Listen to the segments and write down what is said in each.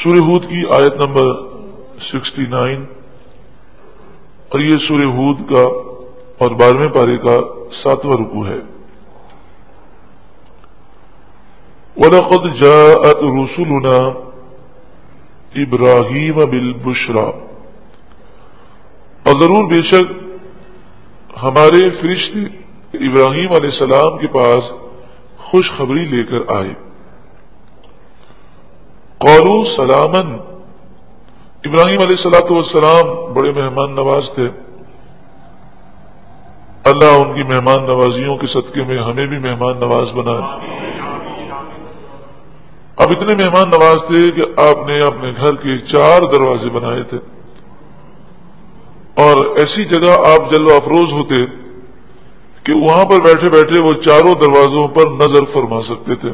سورہ ہود کی آیت نمبر 69 اور یہ سورہ ہود کا اور 12ویں پارے کا 7واں رکوع ہے۔ وَلَقَدْ جَاءَتْ رُسُلُنَا إِبْرَاهِيمَ بِالْبُشْرَى، اور ضرور بے شک ہمارے فرشتے ابراہیم علیہ السلام کے پاس خوشخبری لے کر آئے۔ قالوا سلاما، ابراہیم علیہ السلام بڑے مہمان نواز تھے، اللہ ان کی مہمان نوازیوں کے صدقے میں ہمیں بھی مہمان نواز بنائے۔ اب اتنے مہمان نواز تھے کہ آپ نے اپنے گھر کے 4 دروازے بنائے تھے، اور ایسی جگہ آپ جلوہ افروز ہوتے کہ وہاں پر بیٹھے بیٹھے وہ 4 دروازوں پر نظر فرما سکتے تھے،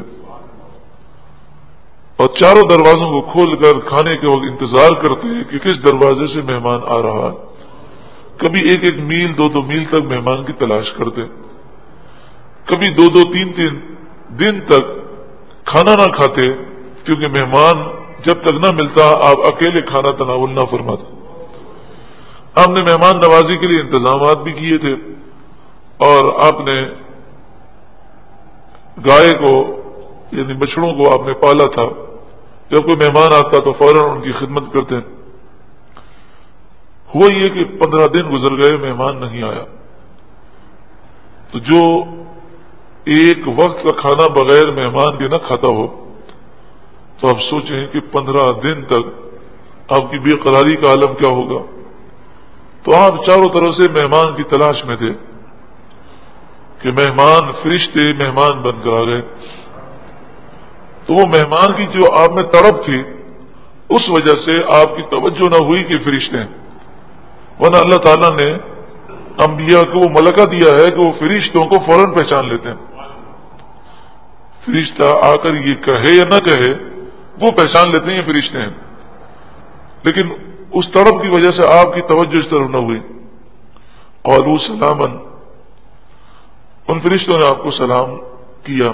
اور 4 دروازوں کو کھول کر کھانے کے وقت انتظار کرتے کہ کس دروازے سے مہمان آ رہا ہے۔ کبھی 1 میل 2 میل تک مہمان کی تلاش کرتے، کبھی 2 3 دن تک کھانا نہ کھاتے، کیونکہ مہمان جب تک نہ ملتا آپ اکیلے کھانا تناول نہ فرماتے۔ آپ نے مہمان نوازی کے لیے انتظامات بھی کیے تھے، اور آپ نے گائے کو یعنی بچڑوں کو آپ نے پالا تھا، جب کوئی مہمان آتا تو فوراً ان کی خدمت کرتے۔ ہوا یہ کہ 15 دن گزر گئے، مہمان نہیں آیا، تو جو ایک وقت کا کھانا بغیر مہمان کے نہ کھاتا ہو، تو آپ سوچیں کہ 15 دن تک آپ کی بے قراری کا عالم کیا ہوگا۔ تو آپ چاروں طرف سے مہمان کی تلاش میں تھے کہ مہمان فرشتے مہمان بن کر آ گئے۔ تو وہ مہمان کی جو آپ میں تڑپ تھی، اس وجہ سے آپ کی توجہ نہ ہوئی کہ فرشتے ہیں، ورنہ اللہ تعالیٰ نے انبیاء کو وہ ملکہ دیا ہے کہ وہ فرشتوں کو فوراً پہچان لیتے ہیں۔ فرشتہ آ کر یہ کہے یا نہ کہے، وہ پہچان لیتے ہیں یہ فرشتے ہیں، لیکن اس تڑپ کی وجہ سے آپ کی توجہ اس طرف نہ ہوئی۔ قالوا سلاما، ان فرشتوں نے آپ کو سلام کیا۔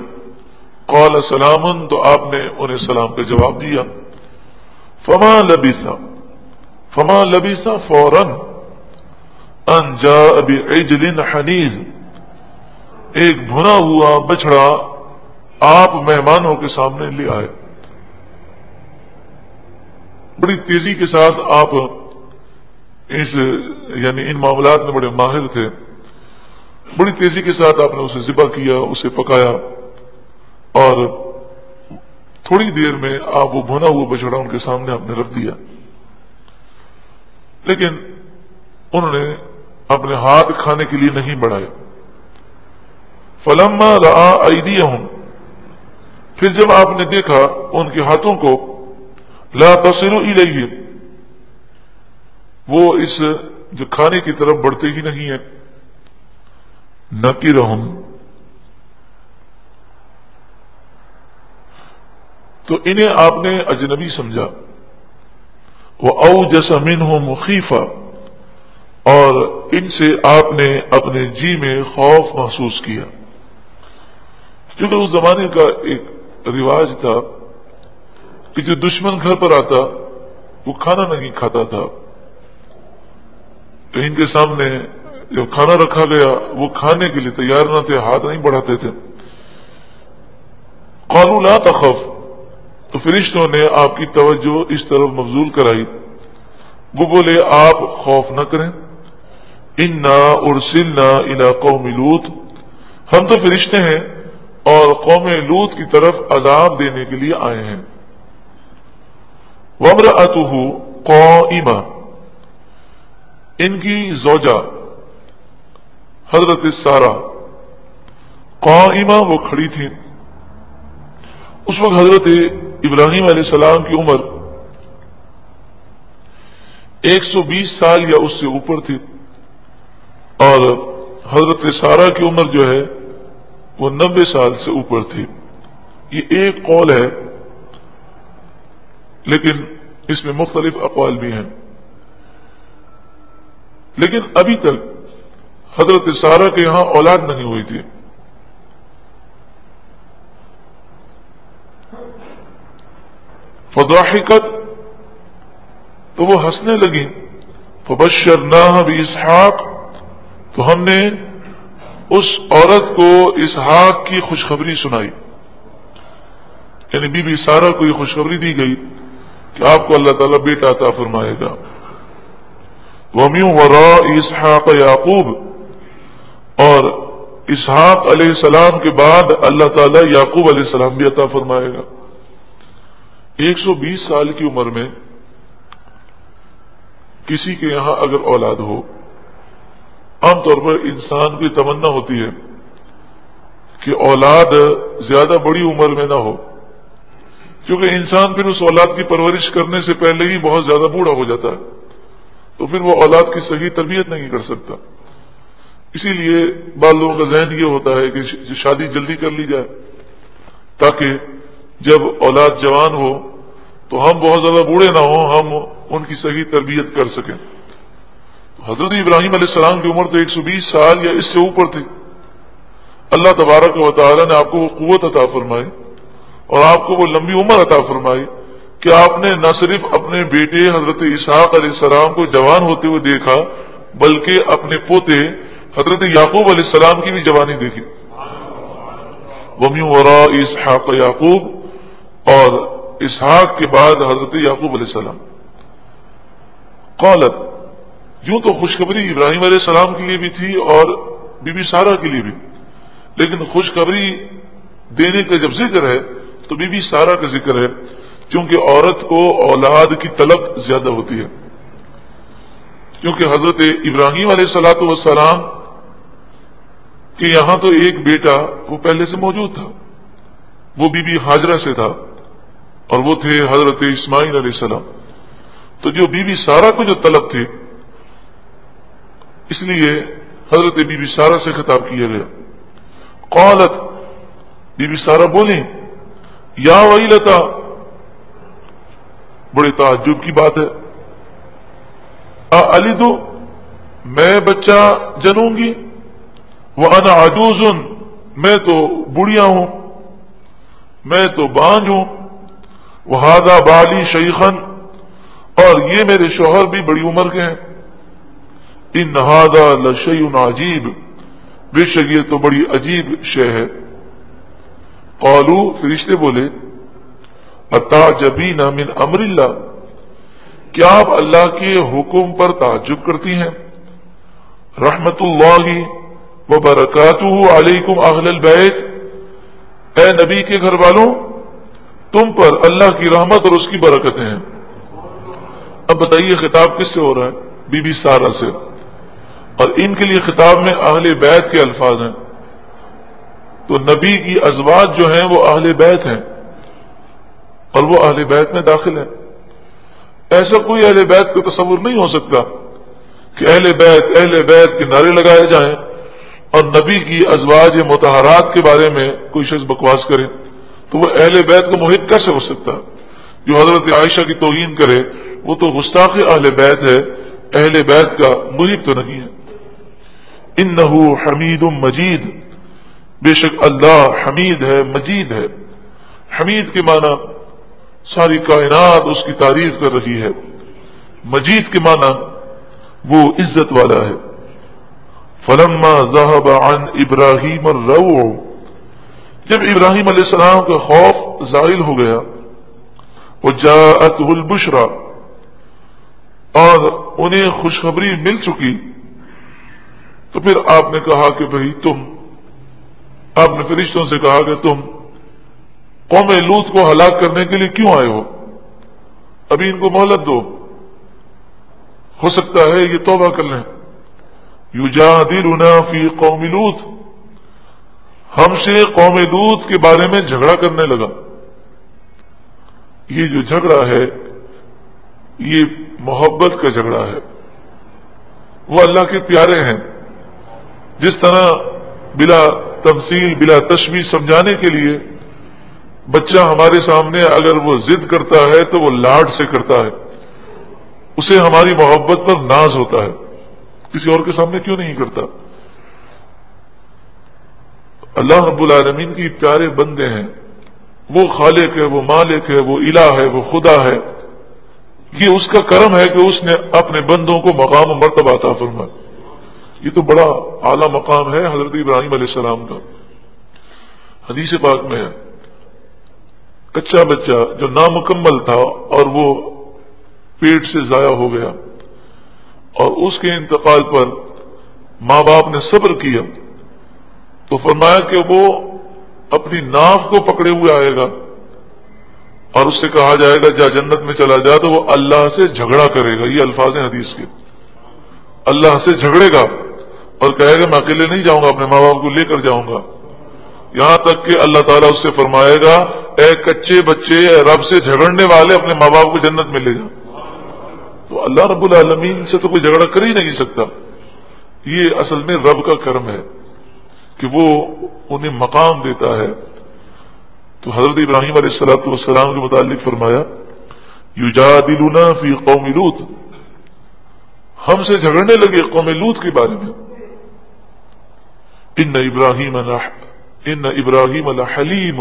قال سلام، تو آپ نے انہیں سلام کا جواب دیا۔ فما لبث فوراً ان جاء بعجل حنیذ، ایک بھنا ہوا بچڑا آپ مہمانوں کے سامنے لے آئے۔ بڑی تیزی کے ساتھ آپ ان معاملات میں بڑے ماہر تھے، بڑی تیزی کے ساتھ آپ نے اسے ذبح کیا، اسے پکایا، اور تھوڑی دیر میں آپ وہ بھنا ہوا بچڑا ان کے سامنے آپ نے رکھ دیا۔ لیکن انہوں نے اپنے ہاتھ کھانے کے لیے نہیں بڑھائے۔ فلما رأى أيديهم، پھر جب آپ نے دیکھا ان کے ہاتھوں کو، لا تصل إليه، وہ اس جو کھانے کی طرف بڑھتے ہی نہیں ہیں، نکرهم، تو انہیں آپ نے اجنبی سمجھا۔ وأوجس منهم خیفہ، اور ان سے آپ نے اپنے جی میں خوف محسوس کیا، کیونکہ اس زمانے کا ایک رواج تھا کہ جو دشمن گھر پر آتا وہ کھانا نہیں کھاتا تھا، تو ان کے سامنے جب کھانا رکھا گیا وہ کھانے کے لیے تیار نہ تھے، ہاتھ نہیں بڑھاتے تھے۔ قالوا لا تخف، تو فرشتوں نے آپ کی توجہ اس طرف مبذول کرائی، وہ بولے آپ خوف نہ کریں، انا ارسلنا الى قوم لوط، ہم تو فرشتے ہیں اور قوم لوط کی طرف عذاب دینے کے لیے آئے ہیں۔ وامرأته قائمہ، ان کی زوجہ حضرت سارہ قائمہ، وہ کھڑی تھی۔ اس وقت حضرت ابراہیم علیہ السلام کی عمر 120 سال یا اس سے اوپر تھی، اور حضرت سارہ کی عمر جو ہے وہ 90 سال سے اوپر تھی۔ یہ ایک قول ہے، لیکن اس میں مختلف اقوال بھی ہیں۔ لیکن ابھی تک حضرت سارہ کے یہاں اولاد نہیں ہوئی تھی۔ فضاحکت تو وہ ہنسنے لگیں. فبشرناها باسحاق، تو ہم نے اس عورت کو اسحاق کی خوشخبری سنائی، یعنی بی بی سارہ کو یہ خوشخبری دی گئی کہ آپ کو اللہ تعالیٰ بیٹا عطا فرمائے گا. وَمِن وَرَاءِ اسحاق یعقوب، اور اسحاق علیہ السلام کے بعد اللہ تعالیٰ یعقوب علیہ السلام بھی عطا فرمائے گا. 120 سال کی عمر میں کسی کے یہاں اگر اولاد ہو، عام طور پر انسان کی تمنا ہوتی ہے کہ اولاد زیادہ بڑی عمر میں نہ ہو، کیونکہ انسان پھر اس اولاد کی پرورش کرنے سے پہلے ہی بہت زیادہ بوڑھا ہو جاتا ہے، تو پھر وہ اولاد کی صحیح تربیت نہیں کر سکتا. اسی لیے بعض لوگوں کا ذہن یہ ہوتا ہے کہ شادی جلدی کر لی جائے تاکہ جب اولاد جوان ہو تو ہم بہت زیادہ بوڑھے نہ ہوں، ہم ان کی صحیح تربیت کر سکیں. حضرت ابراہیم علیہ السلام کی عمر تو 120 سال یا اس سے اوپر تھی. اللہ تبارک و تعالی نے آپ کو وہ قوت عطا فرمائی اور آپ کو وہ لمبی عمر عطا فرمائی کہ آپ نے نہ صرف اپنے بیٹے حضرت اسحاق علیہ السلام کو جوان ہوتے ہوئے دیکھا، بلکہ اپنے پوتے حضرت یعقوب علیہ السلام کی بھی جوانی دیکھی. وَمِن وَرَاءِ اسحاق یعقوب، اور اسحاق کے بعد حضرت یعقوب علیہ السلام. قالت، یوں تو خوشخبری ابراہیم علیہ السلام کے لیے بھی تھی اور بی بی سارہ کے لیے بھی، لیکن خوشخبری دینے کا جب ذکر ہے تو بی بی سارہ کا ذکر ہے، کیونکہ عورت کو اولاد کی طلب زیادہ ہوتی ہے. کیونکہ حضرت ابراہیم علیہ السلام کہ یہاں تو ایک بیٹا وہ پہلے سے موجود تھا، وہ بی بی ہاجرہ سے تھا، اور وہ تھے حضرت اسماعیل علیہ السلام. تو جو بی بی سارہ کو جو طلب تھی، اس لیے حضرت بی بی سارہ سے خطاب کیا گیا. قالت، بی بی سارہ بولیں، یا ویلتا، بڑے تعجب کی بات ہے، اَأَلِدُ، میں بچہ جنوں گی، وَأَنَا عَجُوزٌ، میں تو بڑھیا ہوں، میں تو بانجھ ہوں، وَهَذَا بَالِي شَيْخًا، اور یہ میرے شوہر بھی بڑی عمر کے ہیں. إِنَّ هَذَا لَشَيْءٌ عَجِيبٌ، بے شک یہ تو بڑی عجیب شے ہے. قالوا، فرشتے بولے، أَتَعْجَبِينَ مِنْ أَمْرِ اللَّهِ، کیا آپ اللہ کے حکم پر تعجب کرتی ہیں؟ رحمت اللہ وبرکاتہ علیکم اہل البیت، اے نبی کے گھر والوں، تم پر اللہ کی رحمت اور اس کی برکتیں ہیں. اب بتائیے خطاب کس سے ہو رہا ہے؟ بی بی سارہ سے، اور ان کے لیے خطاب میں اہل بیت کے الفاظ ہیں. تو نبی کی ازواج جو ہیں وہ اہل بیت ہیں، اور وہ اہل بیت میں داخل ہیں. ایسا کوئی اہل بیت کو تصور نہیں ہو سکتا کہ اہل بیت کے نعرے لگائے جائیں اور نبی کی ازواج مطہرات کے بارے میں کوئی شخص بکواس کرے. تو وہ اہل بیت کا محب کیسے ہو سکتا؟ جو حضرت عائشہ کی توہین کرے وہ تو گستاخ اہل بیت ہے، اہل بیت کا محب تو نہیں ہے. انہ حمید مجید، بے شک اللہ حمید ہے، مجید ہے. حمید کے معنی ساری کائنات اس کی تعریف کر رہی ہے، مجید کے معنی وہ عزت والا ہے. فلما ذهب عن ابراہیم الروع، جب ابراہیم علیہ السلام کا خوف زائل ہو گیا، وجاءته البشرى، اور انہیں خوشخبری مل چکی، تو پھر آپ نے کہا کہ بھئی آپ نے فرشتوں سے کہا کہ تم قوم لوط کو ہلاک کرنے کے لیے کیوں آئے ہو؟ ابھی ان کو مہلت دو، ہو سکتا ہے یہ توبہ کر لیں. یجادلنا فی قوم لوط، ہم سے قوم لوط کے بارے میں جھگڑا کرنے لگا. یہ جو جھگڑا ہے یہ محبت کا جھگڑا ہے. وہ اللہ کے پیارے ہیں. جس طرح بلا تمثیل بلا تشبیہ سمجھانے کے لیے بچہ ہمارے سامنے اگر وہ ضد کرتا ہے تو وہ لاڈ سے کرتا ہے، اسے ہماری محبت پر ناز ہوتا ہے، کسی اور کے سامنے کیوں نہیں کرتا؟ اللہ رب العالمین کی پیارے بندے ہیں، وہ خالق ہے، وہ مالک ہے، وہ الہ ہے، وہ خدا ہے، یہ اس کا کرم ہے کہ اس نے اپنے بندوں کو مقام و مرتبہ عطا فرمایا. یہ تو بڑا اعلیٰ مقام ہے حضرت ابراہیم علیہ السلام کا. حدیث پاک میں ہے کچا بچہ جو نامکمل تھا اور وہ پیٹ سے ضائع ہو گیا اور اس کے انتقال پر ماں باپ نے صبر کیا تو فرمایا کہ وہ اپنی ناف کو پکڑے ہوئے آئے گا اور اس سے کہا جائے گا جا جنت میں چلا جا, تو وہ اللہ سے جھگڑا کرے گا. یہ الفاظ ہیں حدیث کے. اللہ سے جھگڑے گا اور کہے گا میں اکیلے نہیں جاؤں گا, اپنے ماں باپ کو لے کر جاؤں گا. یہاں تک کہ اللہ تعالیٰ اس سے فرمائے گا اے کچے بچے, اے رب سے جھگڑنے والے, اپنے ماں باپ کو جنت میں لے جا. تو اللہ رب العالمین سے تو کوئی جھگڑا کر ہی نہیں سکتا. یہ اصل میں رب کا کرم ہے کہ وہ انہیں مقام دیتا ہے. تو حضرت ابراہیم علیہ السلام کے متعلق فرمایا یجادلنا فی قوم لوط, ہم سے جھگڑنے لگے قوم لوط کے بارے میں. ان ابراہیم لحلیم,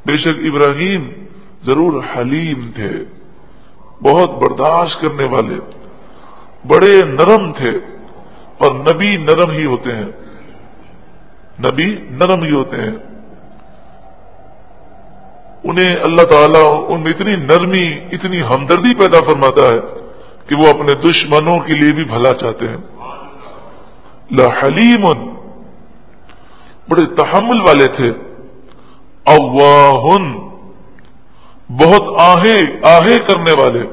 بے شک ابراہیم ضرور حلیم تھے, بہت برداشت کرنے والے, بڑے نرم تھے. اور نبی نرم ہی ہوتے ہیں, نبی نرم ہی ہوتے ہیں. انہیں اللہ تعالیٰ ان میں اتنی نرمی, اتنی ہمدردی پیدا فرماتا ہے کہ وہ اپنے دشمنوں کے لیے بھی بھلا چاہتے ہیں. لحلیم, بڑے تحمل والے تھے. اواہن, بہت آہے کرنے والے.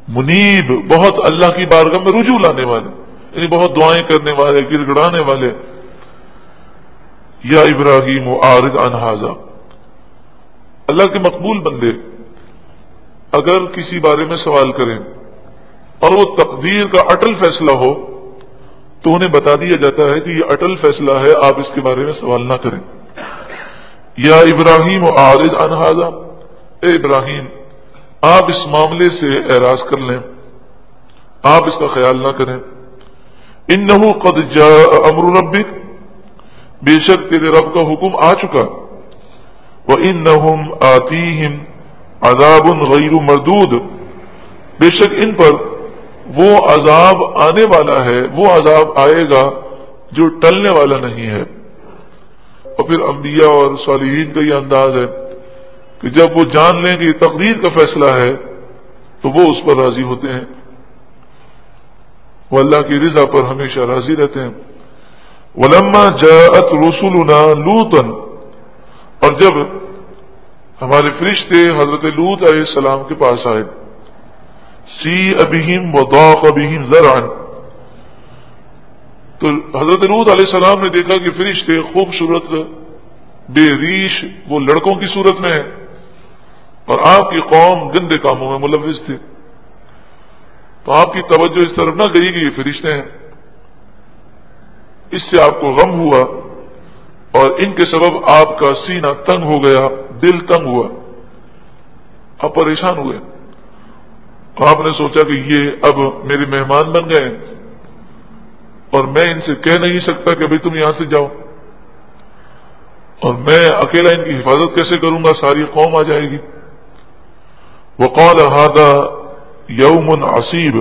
منیب, بہت اللہ کی بارگاہ میں رجوع لانے والے, یعنی بہت دعائیں کرنے والے, گر گڑانے والے. یا ابراہیم اعرض عن ھذا, اللہ کے مقبول بندے اگر کسی بارے میں سوال کریں اور وہ تقدیر کا اٹل فیصلہ ہو تو انہیں بتا دیا جاتا ہے کہ یہ اٹل فیصلہ ہے, آپ اس کے بارے میں سوال نہ کریں. یا ابراہیم اعرض عن ھذا, اے ابراہیم آپ اس معاملے سے اعراض کر لیں, آپ اس کا خیال نہ کریں. انہ قد جاء امر ربک, بے شک تیرے رب کا حکم آ چکا. وَإِنَّهُمْ آتِيهِمْ عَذَابٌ غَيْرُ مَرْدُودٌ, بے شک ان پر وہ عذاب آنے والا ہے, وہ عذاب آئے گا جو ٹلنے والا نہیں ہے. اور پھر انبیاء اور صالحین کا یہ انداز ہے کہ جب وہ جان لیں کہ یہ تقدیر کا فیصلہ ہے تو وہ اس پر راضی ہوتے ہیں, وہ اللہ کی رضا پر ہمیشہ راضی رہتے ہیں. وَلَمَّا جَاءَتْ رُسُلُنَا لُوطًا, اور جب ہمارے فرشتے حضرت لوط علیہ السلام کے پاس آئے, سِیءَ بِهِمْ وَضَاقَ بِهِمْ ذَرْعًا, تو حضرت لوط علیہ السلام نے دیکھا کہ فرشتے خوبصورت بے ریش وہ لڑکوں کی صورت میں ہیں اور آپ کی قوم گندے کاموں میں ملوث تھے. تو آپ کی توجہ اس طرف نہ گئی کہ یہ فرشتے ہیں. اس سے آپ کو غم ہوا اور ان کے سبب آپ کا سینہ تنگ ہو گیا, دل تنگ ہوا, آپ پریشان ہوئے. آپ نے سوچا کہ یہ اب میرے مہمان بن گئے اور میں ان سے کہہ نہیں سکتا کہ بھئی تم یہاں سے جاؤ, اور میں اکیلا ان کی حفاظت کیسے کروں گا, ساری قوم آ جائے گی. وقال ھذا یوم عصیب,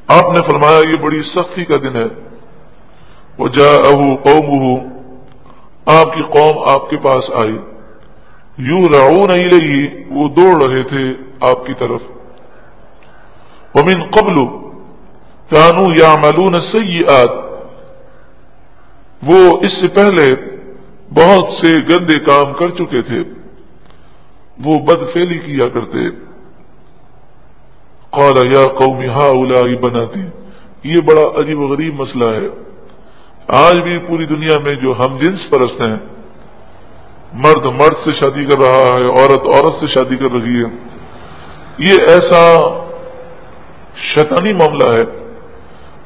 آپ نے فرمایا یہ بڑی سختی کا دن ہے. وجاءہ قومہ, آپ کی قوم آپ کے پاس آئی. یہرعون الیہ, وہ دوڑ رہے تھے آپ کی طرف. ومن قبل کانوا یعملون السیئات, وہ اس سے پہلے بہت سے گندے کام کر چکے تھے, وہ بدفعلی کیا کرتے. قال یا قوم ہؤلاء بناتی, یہ بڑا عجیب و غریب مسئلہ ہے. آج بھی پوری دنیا میں جو ہم جنس پرست ہیں, مرد مرد سے شادی کر رہا ہے, عورت عورت سے شادی کر رہی ہے, یہ ایسا شیطانی معاملہ ہے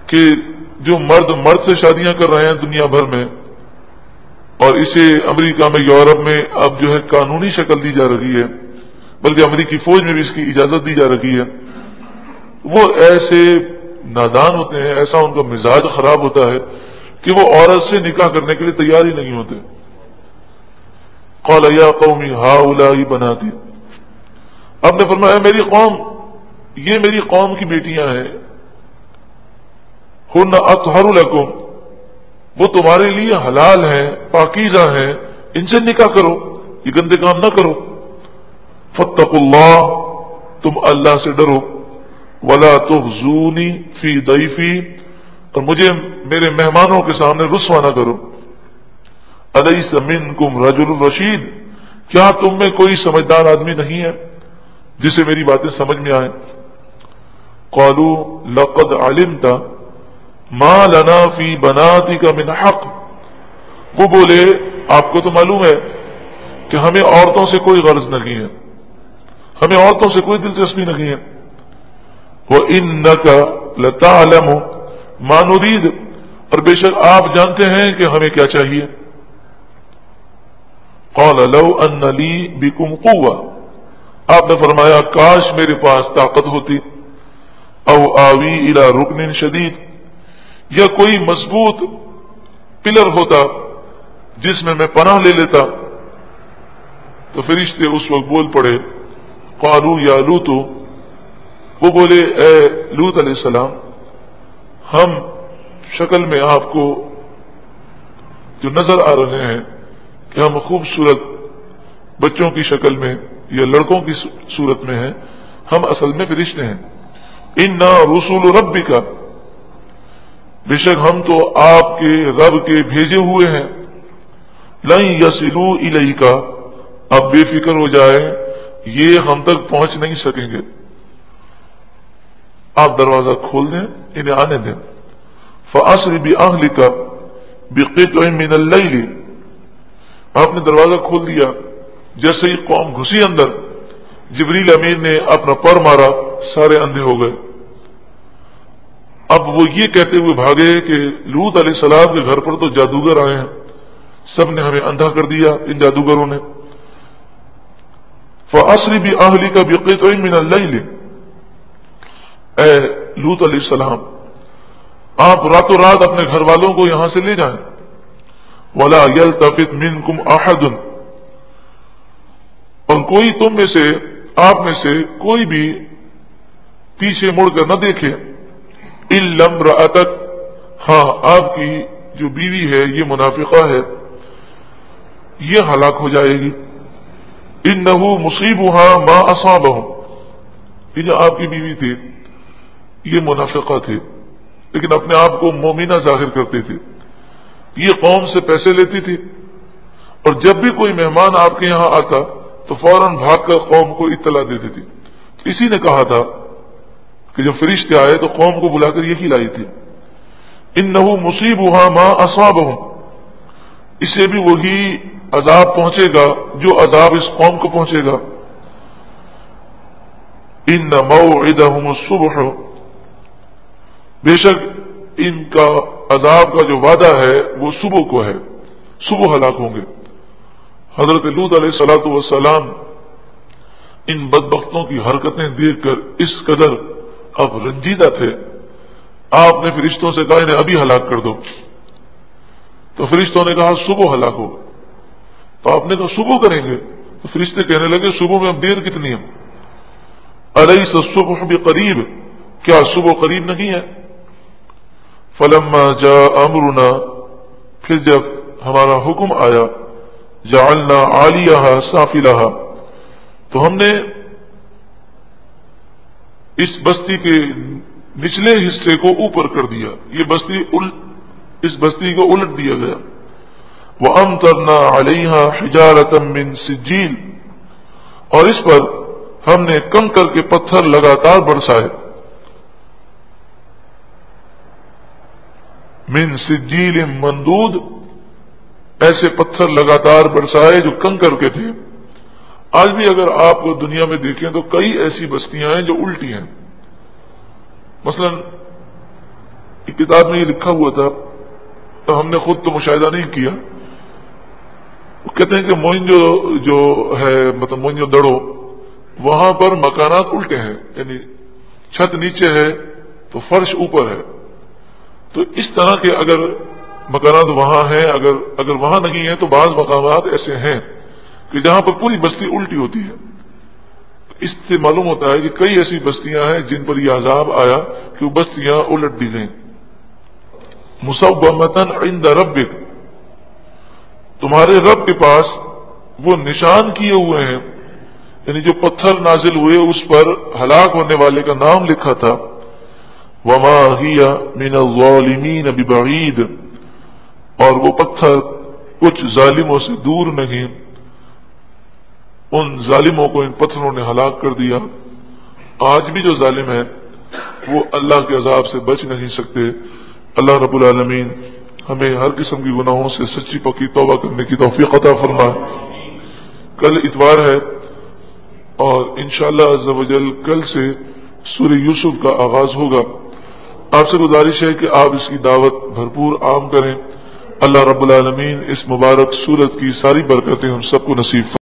کہ جو مرد مرد سے شادیاں کر رہے ہیں دنیا بھر میں, اور اسے امریکہ میں یورپ میں اب جو ہے قانونی شکل دی جا رہی ہے, بلکہ امریکی فوج میں بھی اس کی اجازت دی جا رہی ہے. وہ ایسے نادان ہوتے ہیں, ایسا ان کا مزاج خراب ہوتا ہے کہ وہ عورت سے نکاح کرنے کے لیے تیار ہی نہیں ہوتے. قال یا قوم ہؤلاء بناتی, آپ نے فرمایا میری قوم، یہ میری قوم کی بیٹیاں ہیں، ہن اطہر لکم، وہ تمہارے لیے حلال ہیں، پاکیزہ ہیں، ان سے نکاح کرو، یہ گندے کام نہ کرو۔ فاتقوا اللہ، تم اللہ سے ڈرو، ولا تخزونی فی ضیفی، اور مجھے میرے مہمانوں کے سامنے رسوا نہ کرو۔ الیس منکم رجل رشید، کیا تم میں کوئی سمجھدار آدمی نہیں ہے جسے میری باتیں سمجھ میں آئیں؟ قالوا لقد علمت ما لنا فی بناتک من حق، وہ بولے آپ کو تو معلوم ہے کہ ہمیں عورتوں سے کوئی غرض نہیں ہے، ہمیں عورتوں سے کوئی دلچسپی نہیں ہے۔ وَإِنَّكَ لَتَعْلَمُ مَا نُرِيدُ، اور بے شک آپ جانتے ہیں کہ ہمیں کیا چاہیے۔ قَالَ لَوْ أَنَّ لِي بِكُمْ قُوَّةً، آپ نے فرمایا کاش میرے پاس طاقت ہوتی، او آوی الی رکن شدید، یا کوئی مضبوط پلر ہوتا جس میں میں پناہ لے لیتا۔ تو فرشتے اس وقت بول پڑے، قالوا یا لوط، وہ بولے اے لوط علیہ السلام، ہم شکل میں آپ کو جو نظر آ رہے ہیں کہ ہم خوبصورت بچوں کی شکل میں یا لڑکوں کی صورت میں ہیں، ہم اصل میں فرشتے ہیں۔ انا رسول ربک، بے شک ہم تو آپ کے رب کے بھیجے ہوئے ہیں۔ لن یصلوا الیک، اب بے فکر ہو جائے، یہ ہم تک پہنچ نہیں سکیں گے، آپ دروازہ کھول دیں، انہیں آنے دیں۔ فَأَسْرِ بِأَهْلِكَ بِقِطْعٍ مِّنَ اللَّيْلِ، آپ نے دروازہ کھول دیا، جیسے ہی قوم گھسی اندر، جبریل امین نے اپنا پر مارا، سارے اندھے ہو گئے۔ اب وہ یہ کہتے ہوئے بھاگے کہ لوط علیہ السلام کے گھر پر تو جادوگر آئے ہیں، سب نے ہمیں اندھا کر دیا ان جادوگروں نے۔ فَأَسْرِ بِأَهْلِكَ بِقِطْعٍ مِّنَ اللَّيْلِ، اے لوط علیہ السلام آپ راتوں رات اپنے گھر والوں کو یہاں سے لے جائیں۔ وَلَا يَلْتَفِتْ مِنْكُمْ أَحَدٌ، اور کوئی تم میں سے، آپ میں سے کوئی بھی پیچھے مڑ کر نہ دیکھے۔ إِلَّا امْرَأَتَكَ، ہاں آپ کی جو بیوی ہے یہ منافقہ ہے، یہ ہلاک ہو جائے گی۔ إِنَّهُ مُصِيبُهَا مَا أَصَابَهُمْ، یہ جو آپ کی بیوی تھی یہ منافقہ تھے، لیکن اپنے آپ کو مومنہ ظاہر کرتے تھے، یہ قوم سے پیسے لیتی تھی، اور جب بھی کوئی مہمان آپ کے یہاں آتا تو فوراً بھاگ کر قوم کو اطلاع دیتی تھی۔ اسی نے کہا تھا کہ جب فرشتے آئے تو قوم کو بلا کر یہی لائی تھی، إِنَّهُ مُصِيبُهَا مَا أَصَابَهُمْ، اسے بھی وہی عذاب پہنچے گا جو عذاب اس قوم کو پہنچے گا۔ إِنَّ مَوْعِدَهُمُ الصُّبْحُ، بے شک ان کا عذاب کا جو وعدہ ہے وہ صبح کو ہے، صبح ہلاک ہوں گے۔ حضرت لوط علیہ الصلوۃ والسلام ان بدبختوں کی حرکتیں دیکھ کر اس قدر اب رنجیدہ تھے، آپ نے فرشتوں سے کہا انہیں ابھی ہلاک کر دو، تو فرشتوں نے کہا صبح ہلاک ہوگا، تو آپ نے کہا صبح کریں گے، تو فرشتے کہنے لگے صبح میں اب دیر کتنی ہے؟ الیس الصبح بقریب، کیا صبح قریب نہیں ہے؟ فلما جاء امرنا، پھر جب ہمارا حکم آیا، جعلنا عالیہا سافلہا، تو ہم نے اس بستی کے نچلے حصے کو اوپر کر دیا، یہ بستی اس بستی کو الٹ دیا گیا۔ وَأَمْطَرْنَا عَلَيْهَا حِجَارَةً مِّن سِجِّيلٍ، اور اس پر ہم نے کنکر کے پتھر لگاتار برسائے، من سجیل مندود، ایسے پتھر لگاتار برسائے جو کنکر کے تھے۔ آج بھی اگر آپ دنیا میں دیکھیں تو کئی ایسی بستیاں ہیں جو الٹی ہیں۔ مثلا ایک کتاب میں یہ لکھا ہوا تھا، تو ہم نے خود تو مشاہدہ نہیں کیا، وہ کہتے ہیں کہ موئنجو جو ہے مطلب موئنجو دڑو، وہاں پر مکانات الٹے ہیں، یعنی چھت نیچے ہے تو فرش اوپر ہے۔ تو اس طرح کے اگر مکانات وہاں ہیں، اگر وہاں نہیں ہیں تو بعض مقامات ایسے ہیں کہ جہاں پر پوری بستی الٹی ہوتی ہے۔ اس سے معلوم ہوتا ہے کہ کئی ایسی بستیاں ہیں جن پر یہ عذاب آیا کہ وہ بستیاں الٹ دی گئیں. مصومتن عند ربک، تمہارے رب کے پاس وہ نشان کیے ہوئے ہیں، یعنی جو پتھر نازل ہوئے اس پر ہلاک ہونے والے کا نام لکھا تھا. وما ہی من الظالمین ببعید، اور وہ پتھر کچھ ظالموں سے دور نہیں، ان ظالموں کو ان پتھروں نے ہلاک کر دیا. آج بھی جو ظالم ہیں وہ اللہ کے عذاب سے بچ نہیں سکتے. اللہ رب العالمین ہمیں ہر قسم کی گناہوں سے سچی پکی توبہ کرنے کی توفیق عطا فرمائے. کل اتوار ہے اور انشاءاللہ عز و جل کل سے سورہ یوسف کا آغاز ہوگا. آپ سے گزارش ہے کہ آپ اس کی دعوت بھرپور عام کریں. اللہ رب العالمین اس مبارک سورت کی ساری برکتیں ہم سب کو نصیب فرمائے.